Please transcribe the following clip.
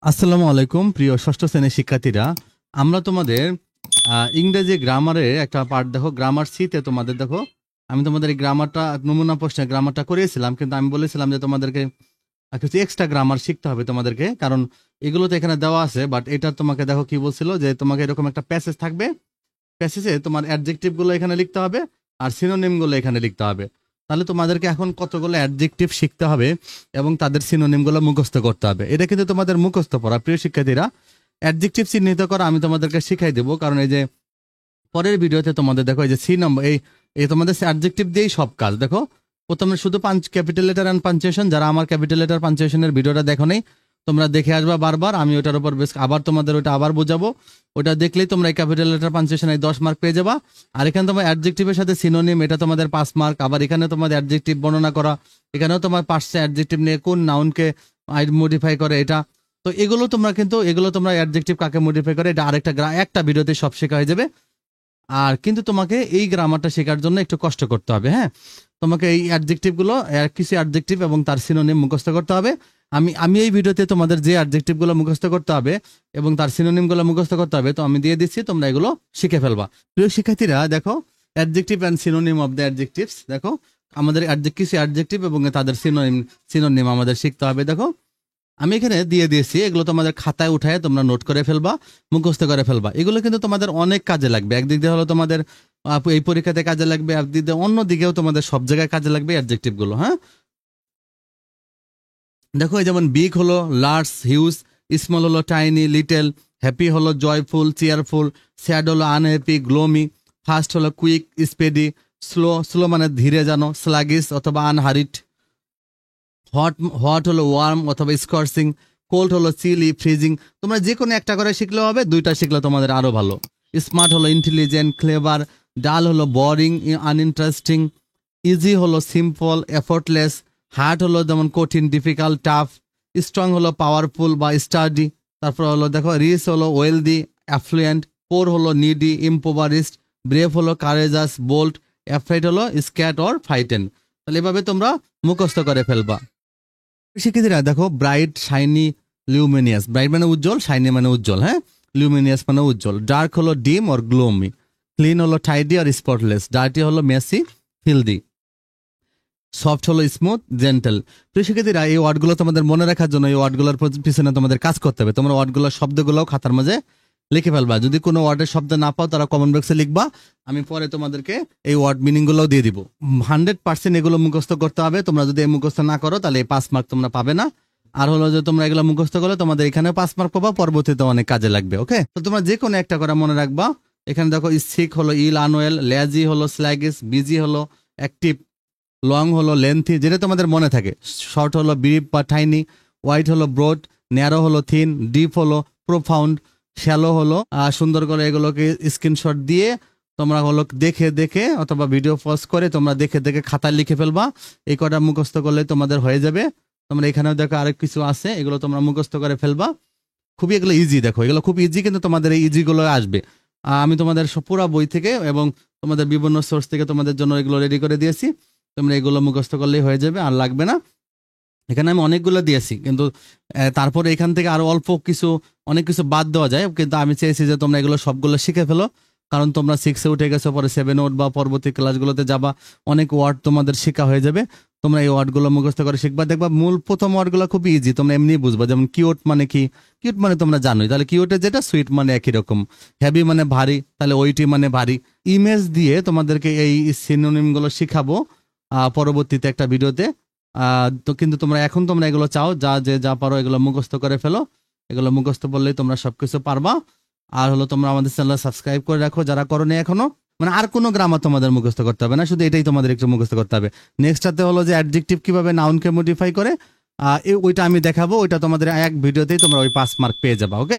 আসসালামু আলাইকুম প্রিয় ষষ্ঠ শ্রেণীর শিক্ষার্থীরা। আমরা তোমাদের ইংরেজি গ্রামারের একটা পার্ট দেখো, গ্রামার সিতে তোমাদের দেখো আমি তোমাদের এই গ্রামারটা নমুনা প্রশ্নে গ্রামারটা করিয়েছিলাম, কিন্তু আমি বলেছিলাম যে তোমাদেরকে কিছু এক্সট্রা গ্রামার শিখতে হবে তোমাদেরকে, কারণ এগুলো তো এখানে দেওয়া আছে। বাট এটা তোমাকে দেখো কি বলছিল যে তোমাকে এরকম একটা প্যাসেজ থাকবে, প্যাসেজে তোমার অ্যাডজেক্টিভ গুলো এখানে লিখতে হবে আর সিনোনিম গুলো এখানে লিখতে হবে। তাহলে তোমাদেরকে এখন কতগুলো অ্যাডজেক্টিভ শিখতে হবে এবং তাদের সিনোনিম গুলো মুখস্থ করতে হবে। এটা কিন্তু তোমাদের মুখস্থ পড়া প্রিয় শিক্ষার্থীরা। অ্যাডজেক্টিভ চিহ্নিত করা আমি তোমাদেরকে শিখাই দেবো, কারণ এই যে পরের ভিডিওতে তোমাদের দেখো এই যে সি নম্বর এই তোমাদের অ্যাডজেক্টিভ দিয়েই সব কাজ। দেখো প্রথমে শুধু ক্যাপিটাল লেটার অ্যান্ড পাঞ্চুয়েশন, যারা আমার ক্যাপিটাল লেটার পাঞ্চুয়েশনের ভিডিওটা দেখো নেই তোমরা দেখে আসবা বারবার, আমি ওটার উপর বেশ আবার তোমাদের ওটা আবার বোঝাবো। ওটা দেখলেই তোমরা এই ক্যাপিটাল লেটার পাঞ্চুয়েশন 10 মার্ক পেয়ে যাবা। আর এখানে তোমার অ্যাডজেক্টিভের সাথে সিনোনিম, এটা তোমাদের 5 মার্ক। আবার এখানে তোমাদের অ্যাডজেক্টিভ বর্ণনা করা, এখানেও তোমার 5টা অ্যাডজেক্টিভ নিয়ে কোন নাউনকে মডিফাই করে এটা। তো এগুলো তোমরা অ্যাডজেক্টিভ কাকে মডিফাই করে এটা একটা ভিডিওতে সব শেখা হয়ে যাবে। আর কিন্তু তোমাকে এই গ্রামারটা শেখার জন্য একটু কষ্ট করতে হবে। হ্যাঁ, তোমাকে এই অ্যাডজেক্টিভগুলো কিছু অ্যাডজেক্টিভ এবং তার সিনোনিম মুখস্থ করতে হবে। আমি এই ভিডিওতে তোমাদের যে অ্যাডজেক্টিভগুলো মুখস্থ করতে হবে এবং তার সিনোনিমগুলো মুখস্থ করতে হবে তো আমি দিয়ে দিচ্ছি, তোমরা এগুলো শিখে ফেলবা। প্রিয় শিক্ষার্থীরা দেখো, adjective and synonym of the adjectives. দেখো আমাদের কিছু অ্যাডজেক্টিভ এবং তাদের সিনোনিম আমাদের শিখতে হবে। দেখো আমি এখানে দিয়ে দিয়েছি, এগুলো তোমাদের খাতায় উঠায় তোমরা নোট করে ফেলবা, মুখস্থ করে ফেলবা। এগুলো কিন্তু তোমাদের অনেক কাজে লাগবে। একদিক দিয়ে হলো তোমাদের এই পরীক্ষাতে কাজে লাগবে, একদিক দিয়ে অন্য দিকেও তোমাদের সব জায়গায় কাজে লাগবে অ্যাডজেক্টিভ গুলো। হ্যাঁ, দেখো এই যেমন বিগ হলো লার্জ, হিউজ, স্মল হলো টাইনি, লিটেল, হ্যাপি হলো জয়ফুল, চেয়ারফুল, স্যাড হলো আনহ্যাপি, গ্লোমি, ফাস্ট হলো কুইক, স্পিডি, স্লো মানে ধীরে জানো, স্লাগিস অথবা আনহারিড, হট হলো ওয়ার্ম অথবা স্কর্সিং, কোল্ড হলো চিলি, ফ্রিজিং। তোমরা যে কোনো একটা করে শিখলেও হবে, দুইটা শিখলে তোমাদের আরো ভালো। স্মার্ট হলো ইন্টেলিজেন্ট, ক্লেভার, ডাল হলো বোরিং, আনইন্টারেস্টিং, ইজি হলো সিম্পল, এফোর্টলেস, হার্ড হলো যেমন কঠিন, ডিফিকাল্ট, টাফ, স্ট্রং হলো পাওয়ারফুল বা স্টাডি। তারপর হলো দেখো রিচ হলো ওয়েলদি, অ্যাফ্লুয়েন্ট, পোর হলো নিডি, ইম্পোভারিস্ট, ব্রেভ হলো কারেজাস, বোল্ড, অ্যাফ্রাইড হলো স্ক্যাট অর ফাইটেন। তাহলে এভাবে তোমরা মুখস্থ করে ফেলবা। শিক্ষার্থীরা দেখো ব্রাইট, শাইনি, লিউমিনিয়াস। ব্রাইট মানে উজ্জ্বল, শাইনি মানে উজ্জ্বল, হ্যাঁ, লিউমিনিয়াস মানে উজ্জ্বল। ডার্ক হলো ডিম অর গ্লোমি, ক্লিন হলো টাইডি আর স্পটলেস, ডার্টি হলো মেসি, ফিল্দি, সফট হলো স্মুথ, জেন্টেল। প্রিয় শিক্ষার্থীরা এই ওয়ার্ডগুলো তোমাদের মনে রাখার জন্য এই ওয়ার্ডগুলোর পিছনে তোমাদের কাজ করতে হবে। তোমরা ওয়ার্ডগুলোর শব্দগুলোও খাতার মাঝে লিখে ফেলবা। যদি কোনো ওয়ার্ডের শব্দ না পাও তারা কমেন্ট বক্সে লিখবা, আমি পরে তোমাদেরকে এই ওয়ার্ড মিনিং গুলোও দিয়ে দিব। 100% এগুলো মুখস্থ করতে হবে। তোমরা যদি মুখস্থ না করো তাহলে এই 5 মার্ক তোমরা পাবে না। আর হলো যে তোমরা এগুলো মুখস্থ করলে তোমাদের এখানে 5 মার্ক পাবা, পরবর্তীতে অনেক কাজে লাগবে। ওকে, তো তোমরা যে কোনো একটা করে মনে রাখবা। এখানে দেখো সিক হলো ইল, আনওয়েল, লেজি হলো স্ল্যাগিস, বিজি হলো অ্যাক্টিভ, লং হলো লেন্থি, যেটা তোমাদের মনে থাকে। শর্ট হলো ব্রিফ বা টাইনি, ওয়াইড হলো ব্রড, ন্যারো হলো থিন, ডিপ হলো প্রোফাউন্ড, শ্যালো হলো সুন্দর করে এগুলোকে স্ক্রিনশট দিয়ে তোমরা হলো দেখে দেখে অথবা ভিডিও পজ করে তোমরা দেখে দেখে খাতায় লিখে ফেলবা। এই কটা মুখস্থ করলে তোমাদের হয়ে যাবে। তোমরা এখানেও দেখো আরেক কিছু আছে, এগুলো তোমরা মুখস্থ করে ফেলবা। খুবই এগুলো ইজি, দেখো এগুলো খুব ইজি, কিন্তু তোমাদের এই ইজি গুলো আসবে। আমি তোমাদের পুরা বই থেকে এবং তোমাদের বিভিন্ন সোর্স থেকে তোমাদের জন্য এগুলো রেডি করে দিয়েছি। তোমরা এগুলো মুখস্থ করলেই হয়ে যাবে, আর লাগবে না। এখানে আমি অনেকগুলো দিয়েছি, কিন্তু তারপরে এখান থেকে আরো অনেক কিছু বাদ দেওয়া যায়, কিন্তু আমি চেয়েছি যে তোমরা এগুলো সবগুলো শিখে ফেলো। কারণ তোমরা 6-এ উঠে গেছো, পরে 7 উঠ বা পরবর্তী ক্লাসগুলোতে যাবা, অনেক ওয়ার্ড তোমাদের শেখা হয়ে যাবে। তোমরা এই ওয়ার্ডগুলো মুখস্থ করে শিখবা, দেখবা মূল প্রথম ওয়ার্ডগুলো খুব ইজি, তোমরা এমনি বুঝবা। যেমন কিউট মানে কি, কিউট মানে তোমরা জানোই, তাহলে কিউটের যেটা, সুইট মানে একই রকম, হেভি মানে ভারী, তাহলে ওইটি মানে ভারী। ইমেজ দিয়ে তোমাদেরকে এই সিনোনিম গুলো শিখাবো পরবর্তীতে একটা ভিডিওতে। তো কিন্তু তোমরা এগুলো চাও, যা পারো এগুলো মুখস্থ করে ফেলো। এগুলো মুখস্থ বললেই তোমরা সবকিছু পারবা। আর হলো তোমরা আমাদের চ্যানেল সাবস্ক্রাইব করে রাখো যারা করোনি এখনো। মানে আর কোনো গ্রামার তোমাদের মুখস্থ করতে হবে না, শুধু এটাই তোমাদের একটু মুখস্থ করতে হবে। নেক্সটটাতে হলো যে অ্যাডজেক্টিভ কিভাবে নাউনকে মডিফাই করে, ওইটা আমি দেখাবো। ওইটা তোমাদের এক ভিডিওতেই তোমরা ওই 5 মার্ক পেয়ে যাবা। ওকে।